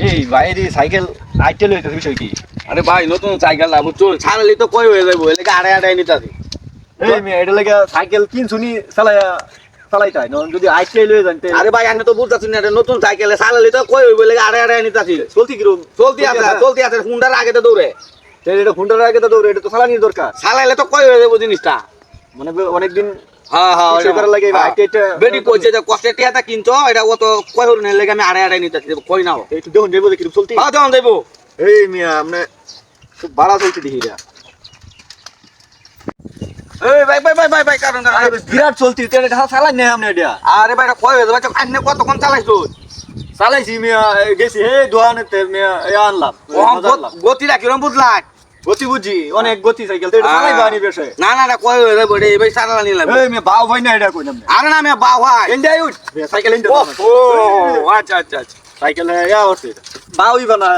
এই বাইরে cycle itel হইতেছে বিষয় কি? আরে ভাই নতুন সাইকেল না বুঝছো ছাড়ালি তো কই হয়ে যাবো এলাকা আড়াই আড়াই নিতাছি। এই মেয়ে এটা লাগে সাইকেল কিনছুনি চালাইতে হয় নন যদি আইটেল হয়ে জানতে। আরে ভাই আমি তো বুঝতাছি না এটা নতুন সাইকেলে ছাড়ালি তো কই হইব এলাকা আড়াই আড়াই নিতাছি। চলতি কিরম চলতি আছে হুন্ডার আগে তো দৌড়ে এটা ঘন্টার আগে তো দৌড়ে এটা তো চালানির দরকার। ছাড়াইলে তো কই হয়ে যাবো জিনিসটা। মানে অনেকদিন হ্যাঁ হ্যাঁ বিষয় করার লাগে আইটেলটা বেডি কইছে যে কষ্টে টিয়াটা কিনছো এটা ও তো কই হল না লেগে আমি আড়াই আড়াই নিতাছি কই নাও। একটু দেখুন যাবো কিরম চলতি। হ্যাঁ দেন দেবো। এই মিয়া আপনি খুব বাড়া চলতি দেখি এটা। এই ভাই ভাই ভাই ভাই ভাই কারণ বিরাট চলতি এটা চালাই না আপনি এটা। আরে ভাই এটা কই হয়ে যাবে আইনে কতক্ষণ চালাইছো? চালাইছি মিয়া গেছি হে দোকানেতে মিয়া আনলাম গতিটা কিরম বুঝলাই? গতি বুঝি অনেক গতি সাইকেল তো এটা চালাইবা নি বেশে। না না না কই হয়ে যাবে রে ভাই চালা নিলাম। এই মিয়া বাউ ভাই না এটা কইলাম না। আরে না আমি বা ভাই ইন্ডিয়া উঠ সাইকেল ইন্ডিয়া ও আচ্ছা আচ্ছা আচ্ছা সাইকেল ইয়া হচ্ছে বাউই বানা